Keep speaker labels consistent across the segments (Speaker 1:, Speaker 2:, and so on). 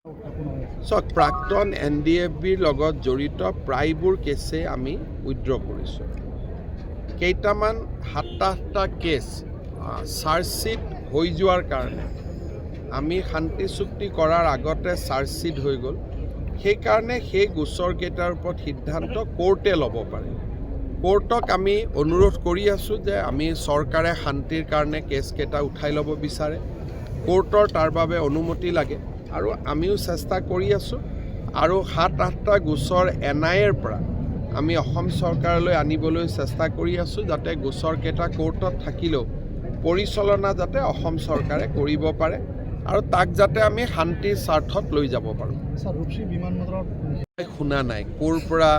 Speaker 1: চাওক প্ৰাক্তন NDFBৰ লগত জড়িত প্ৰায়বোৰ কেছে আমি উইথড্ৰ কৰিছোঁ। কেইটামান 7-8টা কেছ চাৰ্জশ্বিট হৈ যোৱাৰ কাৰণে আমি শান্তি চুক্তি কৰাৰ আগতে চাৰ্জশ্বিট হৈ গ'ল। সেইকাৰণে সেই গোচৰকেইটাৰ ওপৰত সিদ্ধান্ত কোৰ্টে ল'ব পাৰে। কোৰ্টক আমি অনুৰোধ কৰি আছোঁ যে আমি চৰকাৰে শান্তিৰ কাৰণে কেছকেইটা উঠাই ল'ব বিচাৰে, কোৰ্টৰ তাৰ বাবে অনুমতি লাগে আৰু আমিও চেষ্টা কৰি আছোঁ। আৰু 7-8টা গোচৰ NIAৰ পৰা আমি অসম চৰকাৰলৈ আনিবলৈ চেষ্টা কৰি আছোঁ, যাতে গোচৰকেইটা কোৰ্টত থাকিলেও পৰিচালনা যাতে অসম চৰকাৰে কৰিব পাৰে আৰু তাক যাতে আমি শান্তিৰ স্বাৰ্থত লৈ যাব পাৰোঁ। শুনা নাই ক'ৰ পৰা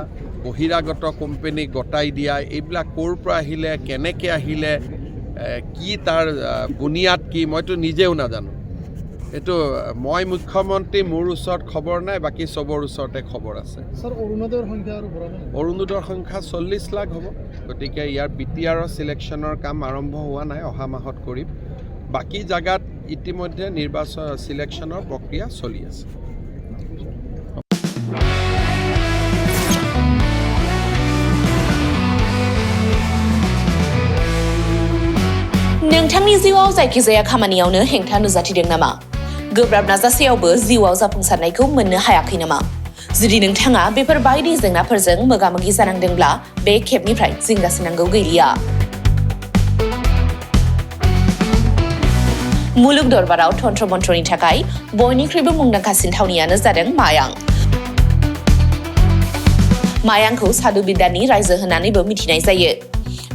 Speaker 1: বহিৰাগত কোম্পানী গতাই দিয়া, এইবিলাক ক'ৰ পৰা আহিলে, কেনেকৈ আহিলে, কি তাৰ বুনিয়াদ কি, মইতো নিজেও নাজানো। এইটো মই মুখ্যমন্ত্ৰী, মোৰ ওচৰত খবৰ নাই, বাকী চবৰ ওচৰতে খবৰ আছে। অৰুণোদয়ৰ সংখ্যা 40 লাখ হ'ব। গতিকে ইয়াৰ BTRৰ চিলেকশ্যনৰ কাম আৰম্ভ হোৱা নাই, অহা মাহত কৰিম। বাকী জাগাত ইতিমধ্যে নিৰ্বাচন চিলেকশ্যনৰ প্ৰক্ৰিয়া চলি আছে।
Speaker 2: नोंथांनि जिउआव जायखिजाया खामानियावनो हेंथा नुजाथिदों नामा? गोब्राब नाजासेयावबो जिउआव जाफुंसारनायखौ मोननो हायाखै नामा? जुदि नोंथाङा बेफोर बायदि जेंनाफोरजों मोगा-मोगि जानांदोंब्ला बे खेबनिफ्राय जिंगासिनांगौ गैलिया। मुलुग दरबाराव तन्त्र मन्त्रनि थाखाय बयनिख्रुइबो मुंदांखासिन थावनियानो जादों मायां। मायांखौ साधु बिद्यानि रायजो होननानैबो मिथिनाय जायो।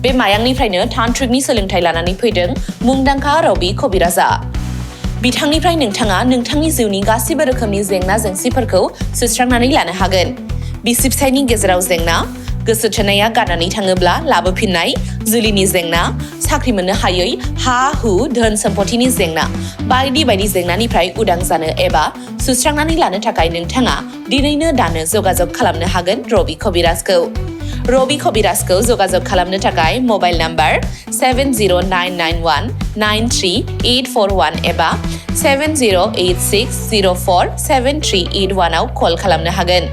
Speaker 2: बे मायांनिफ्रायनो तान्त्रिकनि सोलोंथाइ लानानै फैदों मुंदांखा रबि कबिराजा। बिथांनिफ्राय नोंथाङा नोंथांनि जिउनि गासिबो रोखोमनि जेंना जेंसिफोरखौ सुस्रांनानै लानो हागोन। बिसि फिसायनि गेजेराव जेंना, गोसो थोनाया गारनानै थाङोब्ला लाबोफिननाय, जुलिनि जेंना, साख्रि मोननो हायै, हा-हु, धोन सम्पथिनि जेंना, बायदि बायदि जेंनानिफ्राय उदां जानो एबा सुस्रांनानै लानो थाखाय नोंथाङा दिनैनो दानो जगाजग खालामनो हागोन रबि कबिराजखौ। रबि कबिराजखौ जगाजग खालामनो थाखाय मबाइल नाम्बार 7099193841 एबा 7086047381 आव कल खालामनो हागोन।